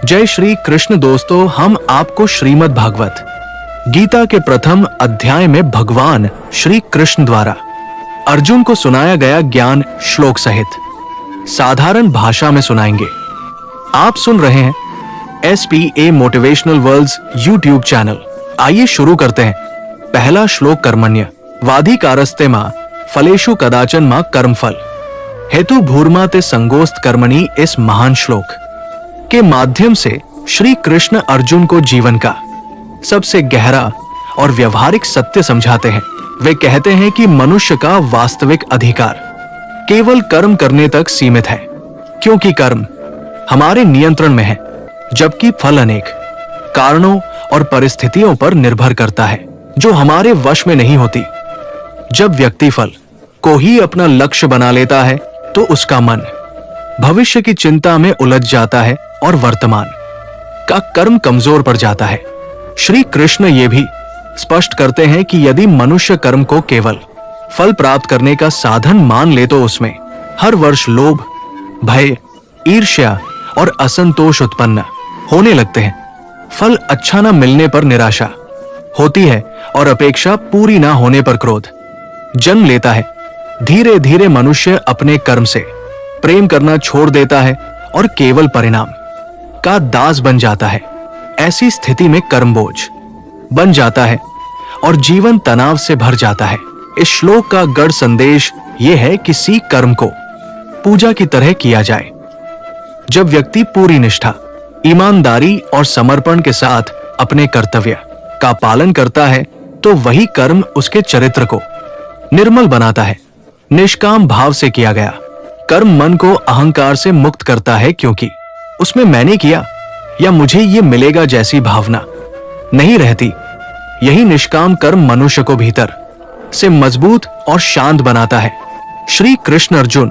जय श्री कृष्ण दोस्तों, हम आपको श्रीमद् भागवत गीता के प्रथम अध्याय में भगवान श्री कृष्ण द्वारा अर्जुन को सुनाया गया ज्ञान श्लोक सहित साधारण भाषा में सुनाएंगे। आप सुन रहे हैं SPA motivational world's YouTube channel. आइए शुरू करते हैं। पहला श्लोक कर्मण्य वाधिकारस्ते मां फलेषु कदाचन मां कर्मफल हेतु भूर्मा ते संगोस्त कर्मणि। इस महान श्लोक के माध्यम से श्री कृष्ण अर्जुन को जीवन का सबसे गहरा और व्यवहारिक सत्य समझाते हैं। वे कहते हैं कि मनुष्य का वास्तविक अधिकार केवल कर्म करने तक सीमित है, क्योंकि कर्म हमारे नियंत्रण में है, जबकि फल अनेक कारणों और परिस्थितियों पर निर्भर करता है जो हमारे वश में नहीं होती। जब व्यक्ति फल को ही अपना लक्ष्य बना लेता है तो उसका मन भविष्य की चिंता में उलझ जाता है और वर्तमान का कर्म कमजोर पड़ जाता है। श्री कृष्ण ये भी स्पष्ट करते हैं कि यदि मनुष्य कर्म को केवल फल प्राप्त करने का साधन मान ले तो उसमें हर वर्ष लोभ, भय, ईर्ष्या और असंतोष उत्पन्न होने लगते हैं। फल अच्छा न मिलने पर निराशा होती है और अपेक्षा पूरी न होने पर क्रोध जन्म लेता है। धीरे धीरे मनुष्य अपने कर्म से प्रेम करना छोड़ देता है और केवल परिणाम का दास बन जाता है। ऐसी स्थिति में कर्म बोझ बन जाता है और जीवन तनाव से भर जाता है। इस श्लोक का गढ़ संदेश यह है कि सीख कर्म को पूजा की तरह किया जाए। जब व्यक्ति पूरी निष्ठा, ईमानदारी और समर्पण के साथ अपने कर्तव्य का पालन करता है तो वही कर्म उसके चरित्र को निर्मल बनाता है। निष्काम भाव से किया गया कर्म मन को अहंकार से मुक्त करता है, क्योंकि उसमें मैंने किया या मुझे ये मिलेगा जैसी भावना नहीं रहती। यही निष्काम कर्म मनुष्य को भीतर से मजबूत और शांत बनाता है। श्री कृष्ण अर्जुन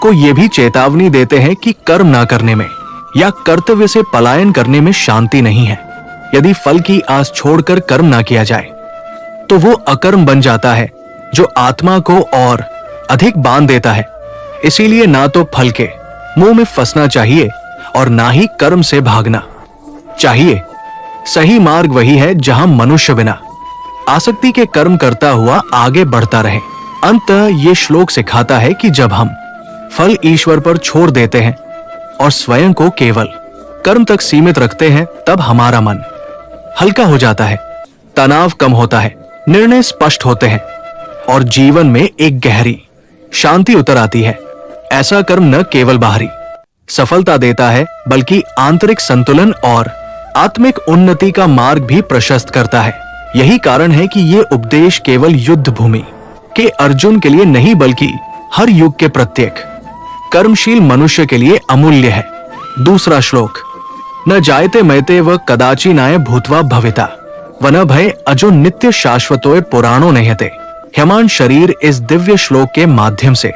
को यह भी चेतावनी देते हैं कि कर्म ना करने में या कर्तव्य से पलायन करने में शांति नहीं है। यदि फल की आस छोड़कर कर्म ना किया जाए तो वो अकर्म बन जाता है जो आत्मा को और अधिक बांध देता है। इसीलिए ना तो फल के मुंह में फंसना चाहिए और ना ही कर्म से भागना चाहिए। सही मार्ग वही है जहां मनुष्य बिना आसक्ति के कर्म करता हुआ आगे बढ़ता रहे। अंततः ये श्लोक सिखाता है कि जब हम फल ईश्वर पर छोड़ देते हैं और स्वयं को केवल कर्म तक सीमित रखते हैं, तब हमारा मन हल्का हो जाता है, तनाव कम होता है, निर्णय स्पष्ट होते हैं और जीवन में एक गहरी शांति उतर आती है। ऐसा कर्म न केवल बाहरी सफलता देता है बल्कि आंतरिक संतुलन और आत्मिक उन्नति का मार्ग भी प्रशस्त करता है। यही कारण है कि ये उपदेश केवल युद्ध भूमि के अर्जुन के लिए नहीं बल्कि हर युग के प्रत्येक कर्मशील मनुष्य के लिए अमूल्य है। दूसरा श्लोक न जायते मयते व कदाचिनाय भूत्वा भविता व न भय अजो नित्य शाश्वतोय पुराणो नह्यते। ह्यमान शरीर इस दिव्य श्लोक के माध्यम से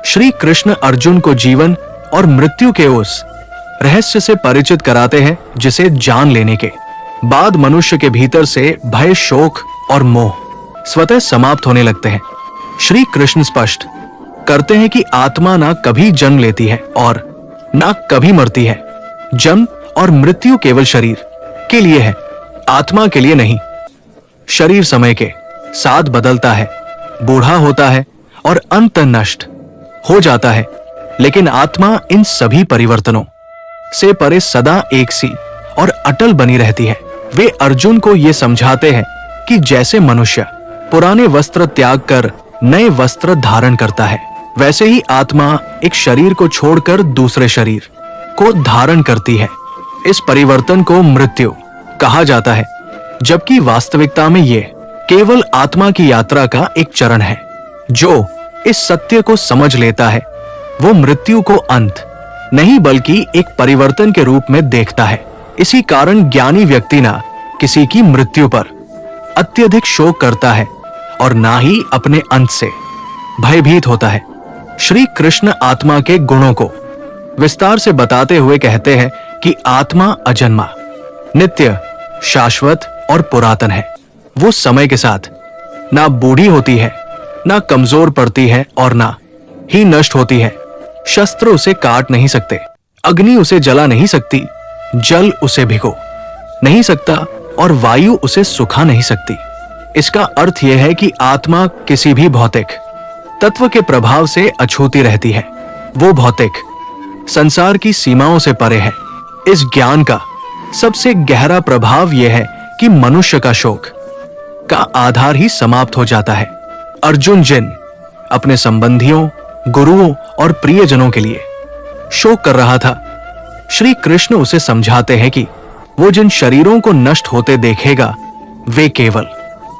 श्री कृष्ण अर्जुन को जीवन और मृत्यु के उस रहस्य से परिचित कराते हैं जिसे जान लेने के बाद मनुष्य के भीतर से भय, शोक और मोह स्वतः समाप्त होने लगते हैं। श्री कृष्ण स्पष्ट करते हैं कि आत्मा ना कभी जन्म लेती है और ना कभी मरती है। जन्म और मृत्यु केवल शरीर के लिए है, आत्मा के लिए नहीं। शरीर समय के साथ बदलता है, बूढ़ा होता है और अंत नष्ट हो जाता है, लेकिन आत्मा इन सभी परिवर्तनों से परे सदा एक सी और अटल बनी रहती है। वे अर्जुन को ये समझाते हैं कि जैसे मनुष्य पुराने वस्त्र त्याग कर नए वस्त्र धारण करता है, वैसे ही आत्मा एक शरीर को छोड़कर दूसरे शरीर को धारण करती है। इस परिवर्तन को मृत्यु कहा जाता है, जबकि वास्तविकता में ये केवल आत्मा की यात्रा का एक चरण है। जो इस सत्य को समझ लेता है वो मृत्यु को अंत नहीं बल्कि एक परिवर्तन के रूप में देखता है। इसी कारण ज्ञानी व्यक्ति ना किसी की मृत्यु पर अत्यधिक शोक करता है और ना ही अपने अंत से भयभीत होता है। श्री कृष्ण आत्मा के गुणों को विस्तार से बताते हुए कहते हैं कि आत्मा अजन्मा, नित्य, शाश्वत और पुरातन है। वो समय के साथ ना बूढ़ी होती है, ना कमजोर पड़ती है और ना ही नष्ट होती है। शस्त्र उसे काट नहीं सकते, अग्नि उसे जला नहीं सकती, जल उसे भिगो नहीं सकता और वायु उसे सुखा नहीं सकती। इसका अर्थ यह है कि आत्मा किसी भी भौतिक तत्व के प्रभाव से अछूती रहती है। वो भौतिक संसार की सीमाओं से परे है। इस ज्ञान का सबसे गहरा प्रभाव यह है कि मनुष्य का शोक का आधार ही समाप्त हो जाता है। अर्जुन जिन अपने संबंधियों, गुरुओं और प्रियजनों के लिए शोक कर रहा था, श्री कृष्ण उसे समझाते हैं कि वो जिन शरीरों को नष्ट होते देखेगा वे केवल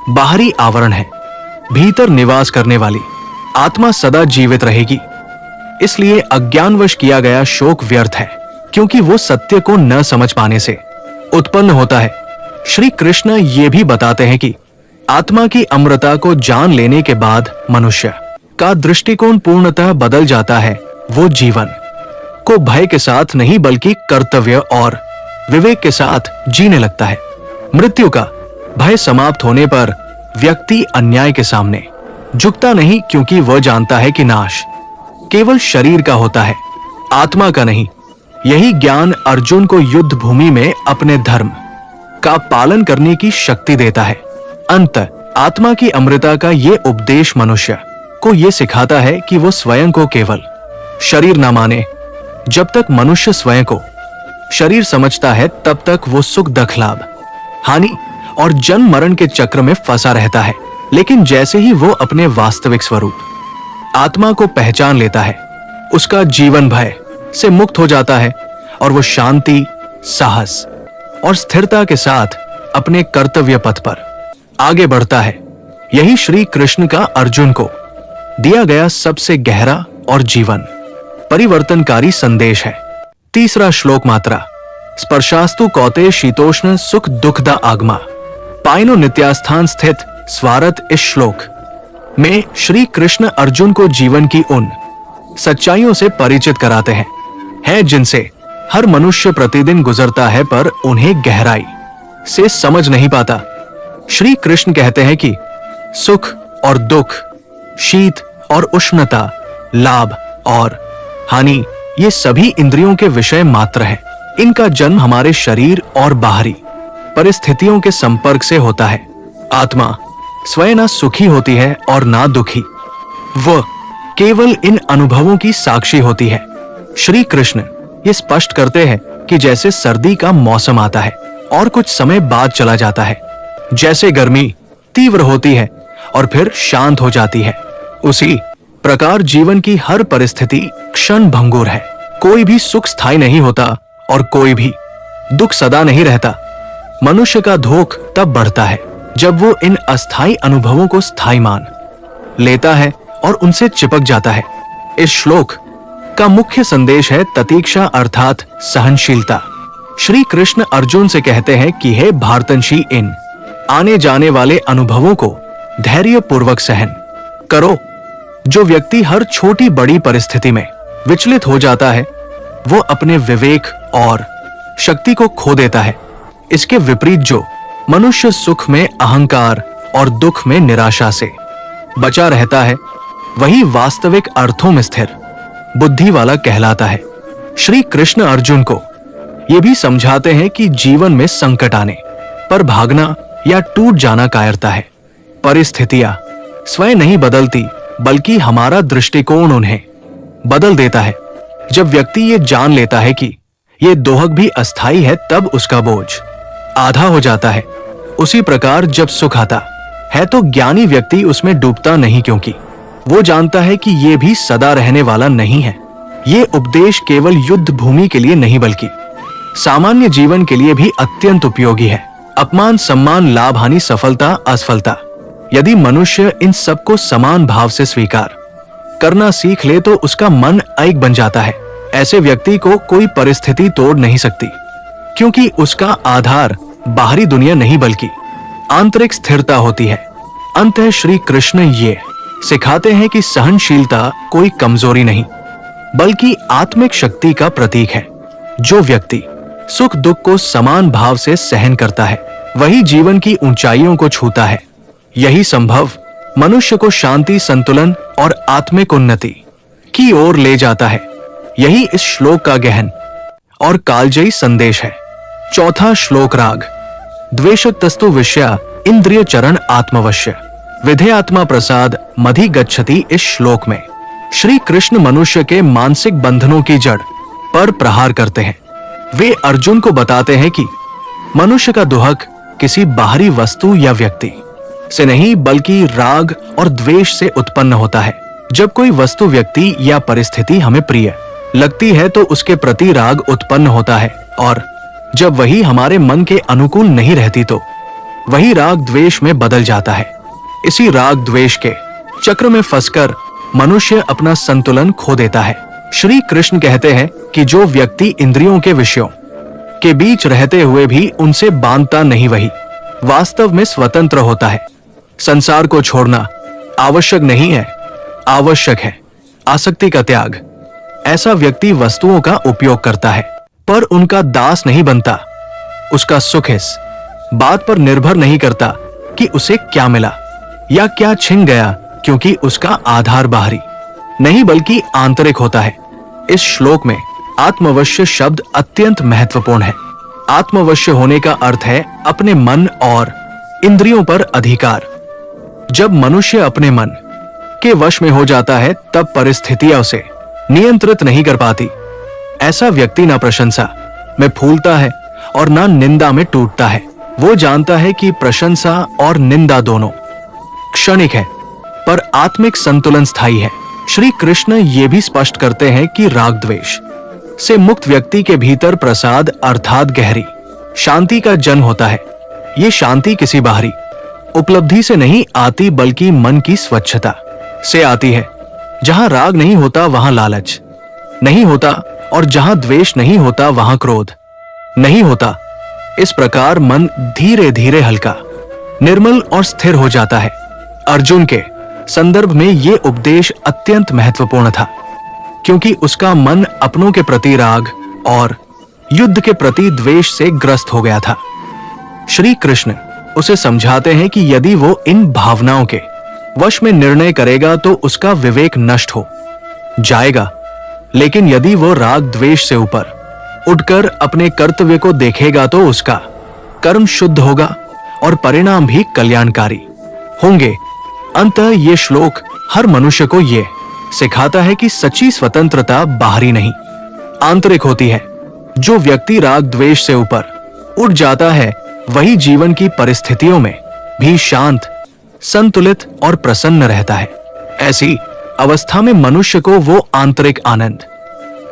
बाहरी आवरण है। भीतर निवास करने वाली आत्मा सदा जीवित रहेगी। इसलिए अज्ञानवश किया गया शोक व्यर्थ है, क्योंकि वो सत्य को न समझ पाने से उत्पन्न होता है। श्री कृष्ण ये भी बताते हैं कि आत्मा की अमरता को जान लेने के बाद मनुष्य का दृष्टिकोण पूर्णतः बदल जाता है। वो जीवन को भय के साथ नहीं बल्कि कर्तव्य और विवेक के साथ जीने लगता है। मृत्यु का भय समाप्त होने पर व्यक्ति अन्याय के सामने झुकता नहीं, क्योंकि वह जानता है कि नाश केवल शरीर का होता है, आत्मा का नहीं। यही ज्ञान अर्जुन को युद्ध भूमि में अपने धर्म का पालन करने की शक्ति देता है। अंत आत्मा की अमृता का ये उपदेश मनुष्य को ये सिखाता है कि वो स्वयं को केवल शरीर न माने। जब तक मनुष्य स्वयं को शरीर समझता है तब तक वो सुख दुख, लाभ हानि और जन्म मरण के चक्र में फंसा रहता है। लेकिन जैसे ही वो अपने वास्तविक स्वरूप आत्मा को पहचान लेता है, उसका जीवन भय से मुक्त हो जाता है और वो शांति, साहस और स्थिरता के साथ अपने कर्तव्य पथ पर आगे बढ़ता है। यही श्री कृष्ण का अर्जुन को दिया गया सबसे गहरा और जीवन परिवर्तनकारी संदेश है। तीसरा श्लोक मात्रा। स्पर्शास्तु कौते शीतोष्ण सुख दुखदा आगमा पाइनो नित्यास्थान स्थित स्वारथ। इस श्लोक में श्री कृष्ण अर्जुन को जीवन की उन सच्चाइयों से परिचित कराते हैं जिनसे हर मनुष्य प्रतिदिन गुजरता है पर उन्हें गहराई से समझ नहीं पाता। श्री कृष्ण कहते हैं कि सुख और दुख, शीत और उष्णता, लाभ और हानि ये सभी इंद्रियों के विषय मात्र हैं। इनका जन्म हमारे शरीर और बाहरी परिस्थितियों के संपर्क से होता है। आत्मा स्वयं ना सुखी होती है और ना दुखी, वह केवल इन अनुभवों की साक्षी होती है। श्री कृष्ण ये स्पष्ट करते हैं कि जैसे सर्दी का मौसम आता है और कुछ समय बाद चला जाता है, जैसे गर्मी तीव्र होती है और फिर शांत हो जाती है, उसी प्रकार जीवन की हर परिस्थिति क्षण भंगुर है। कोई भी सुख स्थायी नहीं होता और कोई भी दुख सदा नहीं रहता। मनुष्य का धोख तब बढ़ता है जब वो इन अस्थायी अनुभवों को स्थायी मान लेता है और उनसे चिपक जाता है। इस श्लोक का मुख्य संदेश है ततीक्षा अर्थात सहनशीलता। श्री कृष्ण अर्जुन से कहते हैं कि हे भारतंशी, इन आने जाने वाले अनुभवों को धैर्य पूर्वक सहन करो। जो व्यक्ति हर छोटी बड़ी परिस्थिति में विचलित हो जाता है वो अपने विवेक और शक्ति को खो देता है। इसके विपरीत जो मनुष्य सुख में अहंकार और दुख में निराशा से बचा रहता है वही वास्तविक अर्थों में स्थिर बुद्धि वाला कहलाता है। श्री कृष्ण अर्जुन को ये भी समझाते हैं कि जीवन में संकट आने पर भागना या टूट जाना कायरता है। परिस्थितियां स्वयं नहीं बदलती बल्कि हमारा दृष्टिकोण उन्हें बदल देता है। जब व्यक्ति ये जान लेता है कि ये दोहक भी अस्थाई है तब उसका बोझ आधा हो जाता है। उसी प्रकार जब सुख आता है तो ज्ञानी व्यक्ति उसमें डूबता नहीं, क्योंकि वो जानता है कि ये भी सदा रहने वाला नहीं है। ये उपदेश केवल युद्ध भूमि के लिए नहीं बल्कि सामान्य जीवन के लिए भी अत्यंत उपयोगी है। अपमान, सम्मान, लाभ, हानि, सफलता, असफलता, यदि मनुष्य इन सबको समान भाव से स्वीकार करना सीख ले तो उसका मन एक बन जाता है। ऐसे व्यक्ति को कोई परिस्थिति तोड़ नहीं सकती, क्योंकि उसका आधार बाहरी दुनिया नहीं बल्कि आंतरिक स्थिरता होती है। अंततः श्री कृष्ण ये सिखाते हैं कि सहनशीलता कोई कमजोरी नहीं बल्कि आत्मिक शक्ति का प्रतीक है। जो व्यक्ति सुख दुख को समान भाव से सहन करता है वही जीवन की ऊंचाइयों को छूता है। यही संभव मनुष्य को शांति, संतुलन और आत्मिक उन्नति की ओर ले जाता है। यही इस श्लोक का गहन और कालजयी संदेश है। चौथा श्लोक राग। द्वेषतस्तु विषया इंद्रिय चरण आत्मवश्य विधेयात्मा प्रसाद मधि गच्छति। इस श्लोक में श्री कृष्ण मनुष्य के मानसिक बंधनों की जड़ पर प्रहार करते हैं। वे अर्जुन को बताते हैं कि मनुष्य का दुहक किसी बाहरी वस्तु या व्यक्ति से नहीं बल्कि राग और द्वेष से उत्पन्न होता है। जब कोई वस्तु, व्यक्ति या परिस्थिति हमें प्रिय लगती है तो उसके प्रति राग उत्पन्न होता है, और जब वही हमारे मन के अनुकूल नहीं रहती तो वही राग द्वेष में बदल जाता है। इसी राग द्वेष के चक्र में फंसकर मनुष्य अपना संतुलन खो देता है। श्री कृष्ण कहते हैं कि जो व्यक्ति इंद्रियों के विषयों के बीच रहते हुए भी उनसे बांधता नहीं, वही वास्तव में स्वतंत्र होता है। संसार को छोड़ना आवश्यक नहीं है, आवश्यक है आसक्ति का त्याग। ऐसा व्यक्ति वस्तुओं का उपयोग करता है पर उनका दास नहीं बनता। उसका सुख इस बात पर निर्भर नहीं करता कि उसे क्या मिला या क्या छिन गया, क्योंकि उसका आधार बाहरी नहीं बल्कि आंतरिक होता है। इस श्लोक में आत्मवश्य शब्द अत्यंत महत्वपूर्ण है। आत्मवश्य होने का अर्थ है अपने मन और इंद्रियों पर अधिकार। जब मनुष्य अपने मन के वश में हो जाता है तब परिस्थितियां उसे नियंत्रित नहीं कर पाती। ऐसा व्यक्ति ना प्रशंसा में फूलता है और ना निंदा में टूटता है। वो जानता है कि प्रशंसा और निंदा दोनों क्षणिक है पर आत्मिक संतुलन स्थायी है। श्री कृष्ण ये भी स्पष्ट करते हैं कि राग द्वेष से मुक्त व्यक्ति के भीतर प्रसाद अर्थात गहरी शांति का जन्म होता है। ये शांति किसी बाहरी उपलब्धि से नहीं आती बल्कि मन की स्वच्छता से आती है। जहां राग नहीं होता वहां लालच नहीं होता, और जहां द्वेष नहीं होता वहां क्रोध नहीं होता। इस प्रकार मन धीरे धीरे हल्का, निर्मल और स्थिर हो जाता है। अर्जुन के संदर्भ में ये उपदेश अत्यंत महत्वपूर्ण था, क्योंकि उसका मन अपनों के प्रति राग और युद्ध के प्रति द्वेष से ग्रस्त हो गया था। श्री कृष्ण उसे समझाते हैं कि यदि वो इन भावनाओं के वश में निर्णय करेगा तो उसका विवेक नष्ट हो जाएगा, लेकिन यदि वो राग द्वेष से ऊपर उठकर अपने कर्तव्य को देखेगा तो उसका कर्म शुद्ध होगा और परिणाम भी कल्याणकारी होंगे। अंततः ये श्लोक हर मनुष्य को ये सिखाता है कि सच्ची स्वतंत्रता बाहरी नहीं आंतरिक होती है। जो व्यक्ति राग द्वेष से ऊपर उठ जाता है वही जीवन की परिस्थितियों में भी शांत, संतुलित और प्रसन्न रहता है। ऐसी अवस्था में मनुष्य को वो आंतरिक आनंद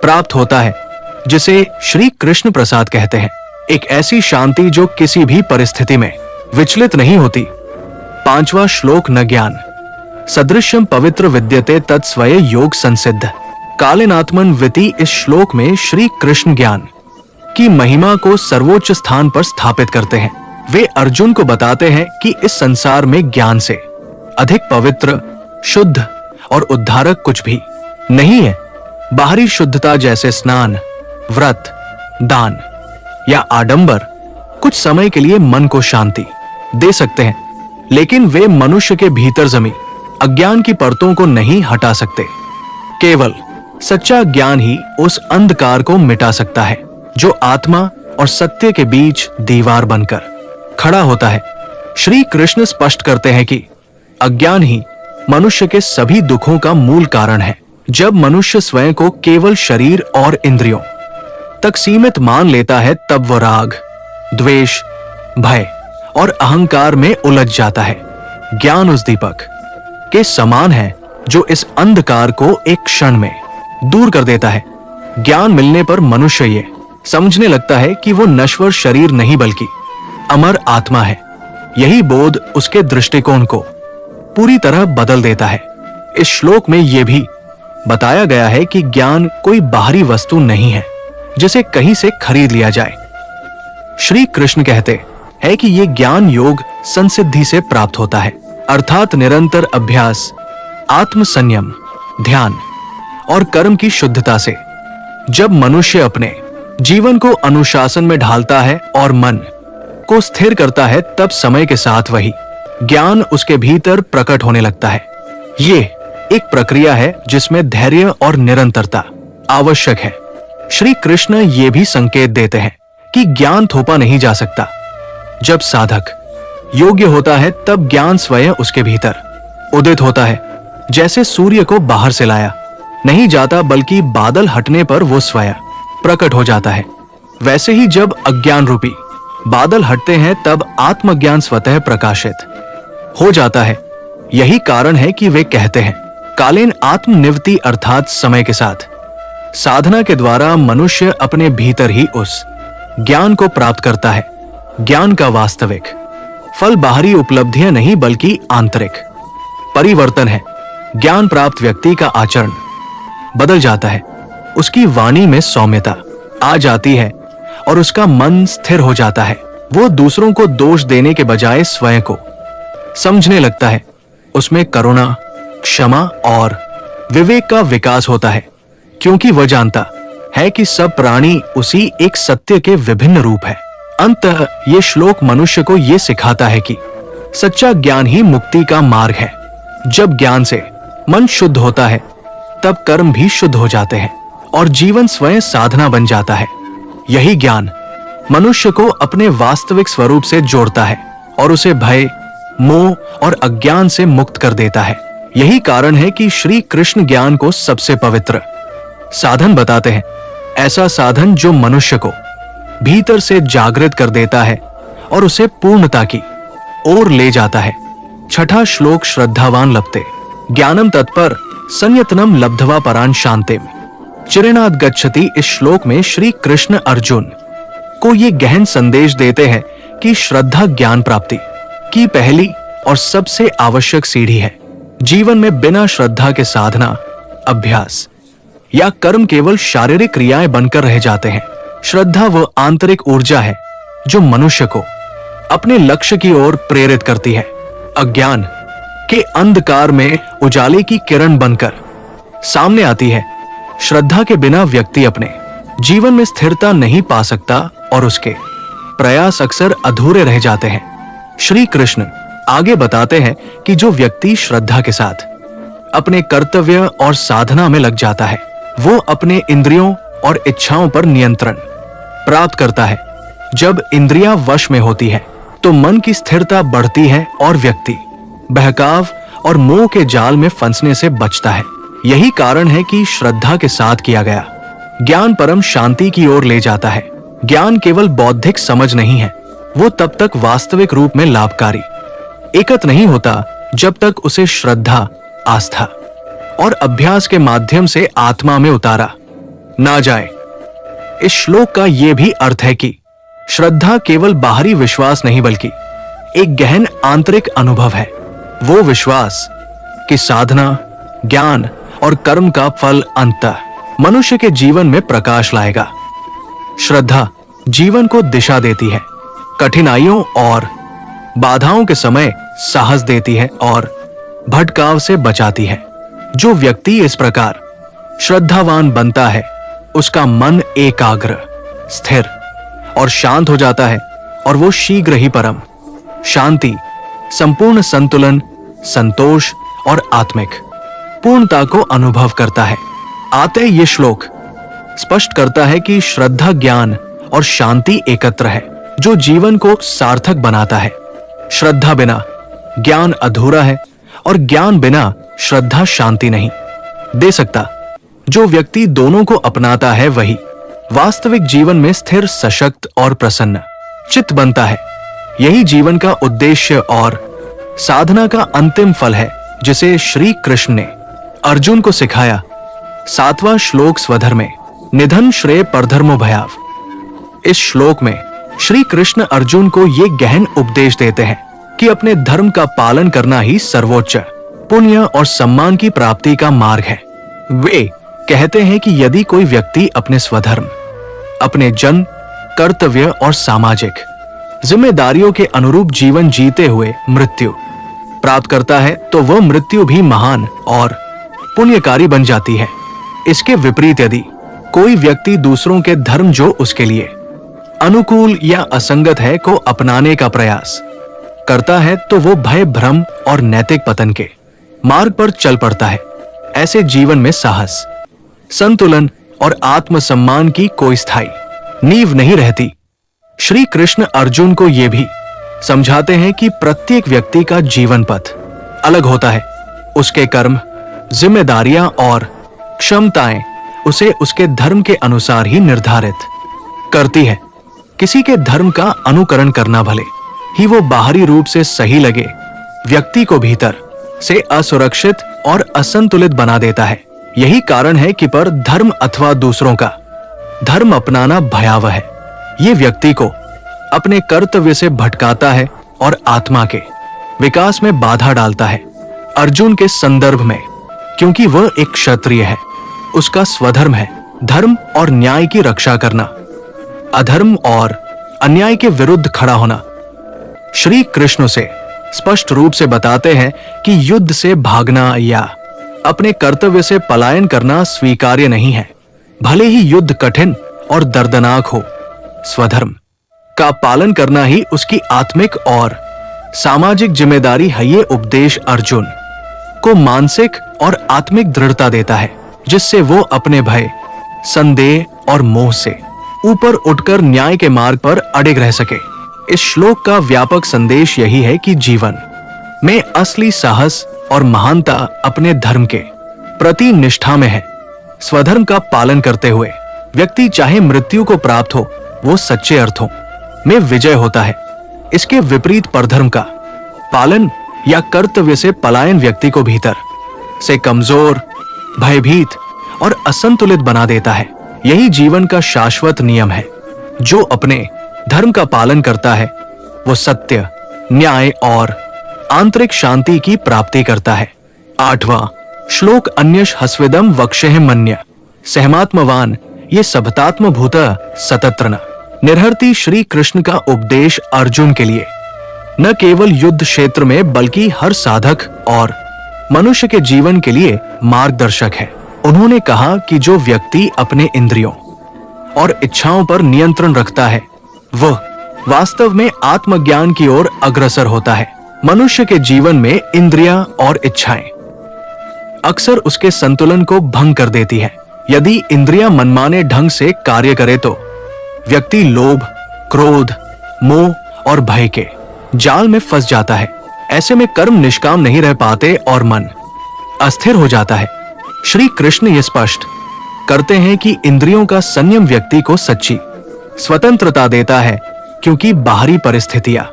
प्राप्त होता है जिसे श्री कृष्ण प्रसाद कहते हैं। एक ऐसी शांति जो किसी भी परिस्थिति में विचलित नहीं होती। पांचवा श्लोक न ज्ञान सदृश्यम पवित्र विद्यते तत्स्वय योग संसिद्ध कालेनात्मन विति। इस श्लोक में श्री कृष्ण ज्ञान की महिमा को सर्वोच्च स्थान पर स्थापित करते हैं। वे अर्जुन को बताते हैं कि इस संसार में ज्ञान से अधिक पवित्र, शुद्ध और उद्धारक कुछ भी नहीं है। बाहरी शुद्धता जैसे स्नान, व्रत, दान या आडंबर कुछ समय के लिए मन को शांति दे सकते हैं, लेकिन वे मनुष्य के भीतर जमी अज्ञान की परतों को नहीं हटा सकते। केवल सच्चा ज्ञान ही उस अंधकार को मिटा सकता है जो आत्मा और सत्य के बीच दीवार बनकर खड़ा होता है। श्री कृष्ण स्पष्ट करते हैं कि अज्ञान ही मनुष्य के सभी दुखों का मूल कारण है। जब मनुष्य स्वयं को केवल शरीर और इंद्रियों तक सीमित मान लेता है तब वह राग, द्वेष, भय और अहंकार में उलझ जाता है। ज्ञान उस दीपक के समान है जो इस अंधकार को एक क्षण में दूर कर देता है। ज्ञान मिलने पर मनुष्य ये समझने लगता है कि वो नश्वर शरीर नहीं बल्कि अमर आत्मा है। यही बोध उसके दृष्टिकोण को पूरी तरह बदल देता है। इस श्लोक में यह भी बताया गया है कि ज्ञान कोई बाहरी वस्तु नहीं है जिसे कहीं से खरीद लिया जाए। श्री कृष्ण कहते हैं कि यह ज्ञान योग संसिद्धि से प्राप्त होता है, अर्थात निरंतर अभ्यास, आत्म संयम, ध्यान और कर्म की शुद्धता से। जब मनुष्य अपने जीवन को अनुशासन में ढालता है और मन को स्थिर करता है तब समय के साथ वही ज्ञान उसके भीतर प्रकट होने लगता है। ये एक प्रक्रिया है जिसमें धैर्य और निरंतरता आवश्यक है। श्री कृष्ण ये भी संकेत देते हैं कि ज्ञान थोपा नहीं जा सकता। जब साधक योग्य होता है तब ज्ञान स्वयं उसके भीतर उदित होता है। जैसे सूर्य को बाहर से लाया नहीं जाता बल्कि बादल हटने पर वो स्वयं प्रकट हो जाता है, वैसे ही जब अज्ञान रूपी बादल हटते हैं तब आत्मज्ञान स्वतः प्रकाशित हो जाता है। यही कारण है कि वे कहते हैं कालीन आत्मनिवृत्ति अर्थात समय के साथ साधना के द्वारा मनुष्य अपने भीतर ही उस ज्ञान को प्राप्त करता है। ज्ञान का वास्तविक फल बाहरी उपलब्धियां नहीं बल्कि आंतरिक परिवर्तन है। ज्ञान प्राप्त व्यक्ति का आचरण बदल जाता है, उसकी वाणी में सौम्यता आ जाती है और उसका मन स्थिर हो जाता है। वो दूसरों को दोष देने के बजाय स्वयं को समझने लगता है। उसमें करुणा, क्षमा और विवेक का विकास होता है, क्योंकि वह जानता है कि सब प्राणी उसी एक सत्य के विभिन्न रूप है। अंततः ये श्लोक मनुष्य को ये सिखाता है कि सच्चा ज्ञान ही मुक्ति का मार्ग है। जब ज्ञान से मन शुद्ध होता है तब कर्म भी शुद्ध हो जाते हैं और जीवन स्वयं साधना बन जाता है। यही ज्ञान मनुष्य को अपने वास्तविक स्वरूप से जोड़ता है और उसे भय, मोह और अज्ञान से मुक्त कर देता है। यही कारण है कि श्री कृष्ण ज्ञान को सबसे पवित्र साधन बताते हैं, ऐसा साधन जो मनुष्य को भीतर से जागृत कर देता है और उसे पूर्णता की ओर ले जाता है। छठा श्लोक श्रद्धावान लभते ज्ञानम तत्पर संयतनम लब्धवा परान शांतिम चिरेणाद गच्छति। इस श्लोक में श्री कृष्ण अर्जुन को ये गहन संदेश देते हैं कि श्रद्धा ज्ञान प्राप्ति की पहली और सबसे आवश्यक सीढ़ी है। जीवन में बिना श्रद्धा के साधना, अभ्यास या कर्म केवल शारीरिक क्रियाएं बनकर रह जाते हैं। श्रद्धा वो आंतरिक ऊर्जा है जो मनुष्य को अपने लक्ष्य की ओर प्रेरित करती है। अज्ञान के अंधकार में उजाले की किरण बनकर सामने आती है। श्रद्धा के बिना व्यक्ति अपने जीवन में स्थिरता नहीं पा सकता और उसके प्रयास अक्सर अधूरे रह जाते हैं। श्री कृष्ण आगे बताते हैं कि जो व्यक्ति श्रद्धा के साथ अपने कर्तव्य और साधना में लग जाता है वो अपने इंद्रियों और इच्छाओं पर नियंत्रण प्राप्त करता है। जब इंद्रियां वश में होती है तो मन की स्थिरता बढ़ती है और व्यक्ति बहकाव और मोह के जाल में फंसने से बचता है। यही कारण है कि श्रद्धा के साथ किया गया ज्ञान परम शांति की ओर ले जाता है। ज्ञान केवल बौद्धिक समझ नहीं है, वो तब तक वास्तविक रूप में लाभकारी एकत्र नहीं होता जब तक उसे श्रद्धा, आस्था और अभ्यास के माध्यम से आत्मा में उतारा ना जाए। इस श्लोक का यह भी अर्थ है कि श्रद्धा केवल बाहरी विश्वास नहीं बल्कि एक गहन आंतरिक अनुभव है। वो विश्वास कि साधना, ज्ञान और कर्म का फल अंततः मनुष्य के जीवन में प्रकाश लाएगा। श्रद्धा जीवन को दिशा देती है, कठिनाइयों और बाधाओं के समय साहस देती है और भटकाव से बचाती है। जो व्यक्ति इस प्रकार श्रद्धावान बनता है उसका मन एकाग्र, स्थिर और शांत हो जाता है और वो शीघ्र ही परम शांति, संपूर्ण संतुलन, संतोष और आत्मिक पूर्णता को अनुभव करता है। आते ये श्लोक स्पष्ट करता है कि श्रद्धा ज्ञान और शांति एकत्र है जो जीवन को सार्थक बनाता है। श्रद्धा बिना ज्ञान अधूरा है और ज्ञान बिना श्रद्धा शांति नहीं दे सकता। जो व्यक्ति दोनों को अपनाता है वही वास्तविक जीवन में स्थिर, सशक्त और प्रसन्न चित्त बनता है। यही जीवन का उद्देश्य और साधना का अंतिम फल है जिसे श्री कृष्ण ने अर्जुन को सिखाया। 7वां श्लोक स्वधर्म में निधन श्रेय परधर्मो भयाव। इस श्लोक में श्री कृष्ण अर्जुन को ये गहन उपदेश देते हैं कि अपने धर्म का पालन करना ही सर्वोच्च पुण्य और सम्मान की प्राप्ति का मार्ग है। वे कहते हैं कि यदि कोई व्यक्ति अपने स्वधर्म, अपने जन, कर्तव्य और सामाजिक जिम्मेदारियों के अनुरूप जीवन जीते हुए मृत्यु प्राप्त करता है तो वह मृत्यु भी महान और पुण्यकारी बन जाती है। इसके विपरीत यदि कोई व्यक्ति दूसरों के धर्म जो उसके लिए अनुकूल या असंगत है को अपनाने का प्रयास करता है तो वो भय, भ्रम और नैतिक पतन के मार्ग पर चल पड़ता है। ऐसे जीवन में साहस, संतुलन और आत्मसम्मान की कोई स्थायी नींव नहीं रहती। श्री कृष्ण अर्जुन को ये भी समझाते हैं कि प्रत्येक व्यक्ति का जीवन पथ अलग होता है। उसके कर्म, जिम्मेदारियां और क्षमताएं उसे उसके धर्म के अनुसार ही निर्धारित करती है। किसी के धर्म का अनुकरण करना भले ही वो बाहरी रूप से सही लगे, व्यक्ति को भीतर से असुरक्षित और असंतुलित बना देता है। यही कारण है कि पर धर्म अथवा दूसरों का धर्म अपनाना भयावह है। ये व्यक्ति को अपने कर्तव्य से भटकाता है और आत्मा के विकास में बाधा डालता है। अर्जुन के संदर्भ में, क्योंकि वह एक क्षत्रिय है, उसका स्वधर्म है धर्म और न्याय की रक्षा करना, अधर्म और अन्याय के विरुद्ध खड़ा होना। श्री कृष्ण से स्पष्ट रूप से बताते हैं कि युद्ध से भागना या अपने कर्तव्य से पलायन करना स्वीकार्य नहीं है, भले ही युद्ध कठिन और दर्दनाक हो। स्वधर्म का पालन करना ही उसकी आत्मिक और सामाजिक जिम्मेदारी है। ये उपदेश अर्जुन को मानसिक और आत्मिक दृढ़ता देता है, जिससे वो अपने भय, संदेह और मोह से ऊपर उठकर न्याय के मार्ग पर अडिग रह सके। इस श्लोक का व्यापक संदेश यही है कि जीवन में असली साहस और महानता अपने धर्म के प्रति निष्ठा में है। स्वधर्म का पालन करते हुए व्यक्ति चाहे मृत्यु को प्राप्त हो, वो सच्चे अर्थों में विजय होता है। इसके विपरीत परधर्म का पालन या कर्तव्य से पलायन व्यक्ति को भीतर से कमजोर, भयभीत और असंतुलित बना देता है। यही जीवन का शाश्वत नियम है। जो अपने धर्म का पालन करता है वो सत्य, न्याय और आंतरिक शांति की प्राप्ति करता है। 8वां श्लोक अन्यश हस्विदम वक्षेह मन्य सहमात्मवान ये सबतात्म भूत सतत्र निर्हरती। श्री कृष्ण का उपदेश अर्जुन के लिए न केवल युद्ध क्षेत्र में बल्कि हर साधक और मनुष्य के जीवन के लिए मार्गदर्शक है। उन्होंने कहा कि जो व्यक्ति अपने इंद्रियों और इच्छाओं पर नियंत्रण रखता है वह वास्तव में आत्मज्ञान की ओर अग्रसर होता है। मनुष्य के जीवन में इंद्रियां और इच्छाएं अक्सर उसके संतुलन को भंग कर देती है। यदि इंद्रियां मनमाने ढंग से कार्य करे तो व्यक्ति लोभ, क्रोध, मोह और भय के जाल में फंस जाता है। ऐसे में कर्म निष्काम नहीं रह पाते और मन अस्थिर हो जाता है। श्री कृष्ण ये स्पष्ट करते हैं कि इंद्रियों का संयम व्यक्ति को सच्ची स्वतंत्रता देता है, क्योंकि बाहरी परिस्थितियां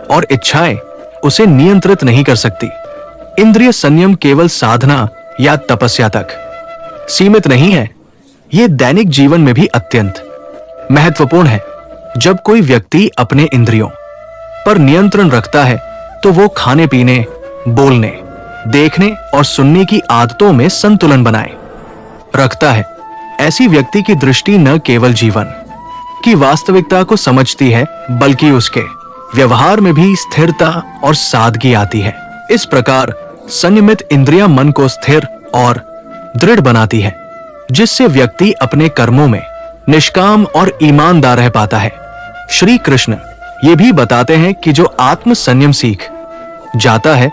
और इच्छाएं उसे नियंत्रित नहीं कर सकती। इंद्रिय संयम केवल साधना या तपस्या तक सीमित नहीं है, ये दैनिक जीवन में भी अत्यंत महत्वपूर्ण है। जब कोई व्यक्ति अपने इंद्रियों पर नियंत्रण रखता है तो वो खाने पीने, बोलने, देखने और सुनने की आदतों में संतुलन बनाए रखता है। ऐसी व्यक्ति की दृष्टि न केवल जीवन की वास्तविकता को समझती है बल्कि उसके व्यवहार में भी स्थिरता और सादगी आती है। इस प्रकार संयमित इंद्रियां मन को स्थिर और दृढ़ बनाती है, जिससे व्यक्ति अपने कर्मों में निष्काम और ईमानदार रह पाता है। श्री कृष्ण ये भी बताते हैं कि जो आत्म संयम सीख जाता है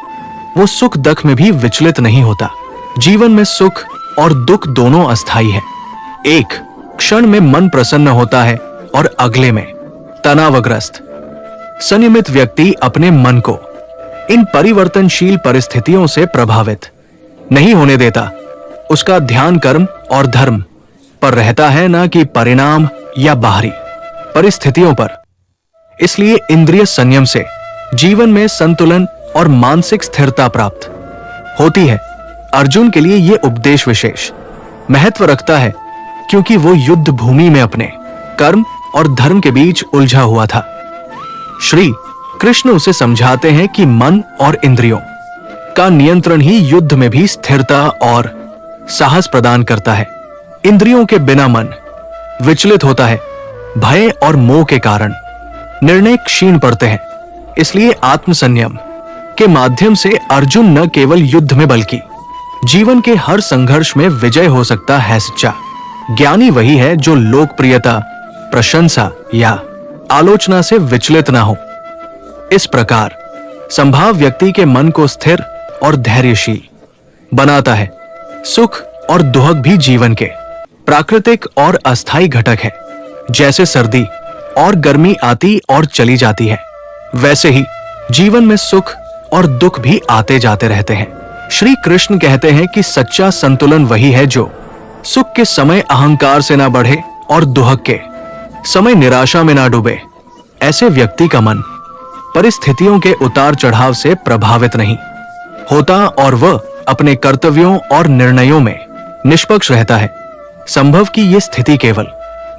वो सुख दुख में भी विचलित नहीं होता। जीवन में सुख और दुख दोनों अस्थायी है। एक क्षण में मन प्रसन्न होता है और अगले में तनावग्रस्त। संयमित व्यक्ति अपने मन को इन परिवर्तनशील परिस्थितियों से प्रभावित नहीं होने देता। उसका ध्यान कर्म और धर्म पर रहता है, न कि परिणाम या बाहरी परिस्थितियों पर। इसलिए इंद्रिय संयम से जीवन में संतुलन और मानसिक स्थिरता प्राप्त होती है। अर्जुन के लिए यह उपदेश विशेष महत्व रखता है, क्योंकि वो युद्ध भूमि में अपने कर्म और धर्म के बीच उलझा हुआ था। श्री कृष्ण उसे समझाते हैं कि मन और इंद्रियों का नियंत्रण ही युद्ध में भी स्थिरता और साहस प्रदान करता है। इंद्रियों के बिना मन विचलित होता है, भय और मोह के कारण निर्णय क्षीण पड़ते हैं। इसलिए आत्मसंयम के माध्यम से अर्जुन न केवल युद्ध में बल्कि जीवन के हर संघर्ष में विजय हो सकता है। सच्चा ज्ञानी वही है जो लोकप्रियता, प्रशंसा या आलोचना से विचलित ना हो। इस प्रकार संभाव व्यक्ति के मन को स्थिर और धैर्यशील बनाता है। सुख और दुख भी जीवन के प्राकृतिक और अस्थायी घटक है। जैसे सर्दी और गर्मी आती और चली जाती है, वैसे ही जीवन में सुख और दुख भी आते जाते रहते हैं। श्री कृष्ण कहते हैं कि सच्चा संतुलन वही है जो सुख के समय अहंकार से ना बढ़े और दुहक के समय निराशा में ना डूबे। ऐसे व्यक्ति का मन परिस्थितियों के उतार चढ़ाव से प्रभावित नहीं होता और वह अपने कर्तव्यों और निर्णयों में निष्पक्ष रहता है। संभव की ये स्थिति केवल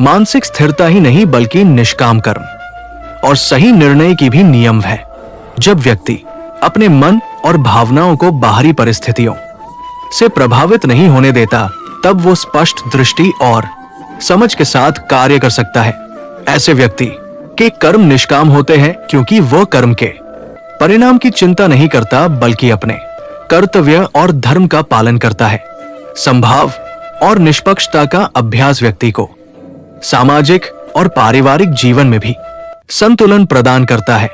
मानसिक स्थिरता ही नहीं बल्कि निष्काम कर्म और सही निर्णय की भी नियम है। जब व्यक्ति अपने मन और भावनाओं को बाहरी परिस्थितियों से प्रभावित नहीं होने देता, तब वो स्पष्ट दृष्टि और समझ के साथ कार्य कर सकता है। ऐसे व्यक्ति के कर्म निष्काम होते हैं क्योंकि वह कर्म के परिणाम की चिंता नहीं करता बल्कि अपने कर्तव्य और धर्म का पालन करता है। संभाव और निष्पक्षता का अभ्यास व्यक्ति को सामाजिक और पारिवारिक जीवन में भी संतुलन प्रदान करता है।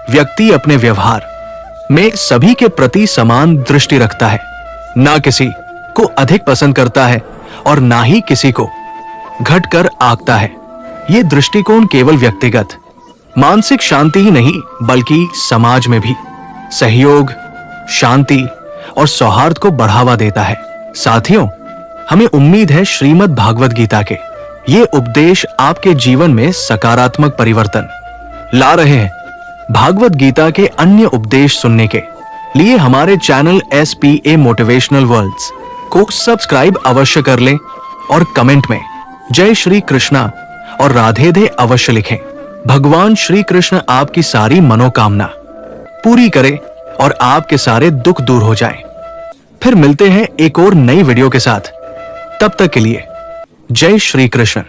व्यक्ति अपने व्यवहार में सभी के प्रति समान दृष्टि रखता है, ना किसी को अधिक पसंद करता है और ना ही किसी को घटकर आंकता है। ये दृष्टिकोण केवल व्यक्तिगत मानसिक शांति ही नहीं बल्कि समाज में भी सहयोग, शांति और सौहार्द को बढ़ावा देता है। साथियों, हमें उम्मीद है श्रीमद् भागवत गीता के ये उपदेश आपके जीवन में सकारात्मक परिवर्तन ला रहे हैं। भागवत गीता के अन्य उपदेश सुनने के लिए हमारे चैनल SPA मोटिवेशनल वर्ल्ड्स को सब्सक्राइब अवश्य कर लें और कमेंट में जय श्री कृष्णा और राधे दे अवश्य लिखें। भगवान श्री कृष्ण आपकी सारी मनोकामना पूरी करे और आपके सारे दुख दूर हो जाएं। फिर मिलते हैं एक और नई वीडियो के साथ। तब तक के लिए जय श्री कृष्ण।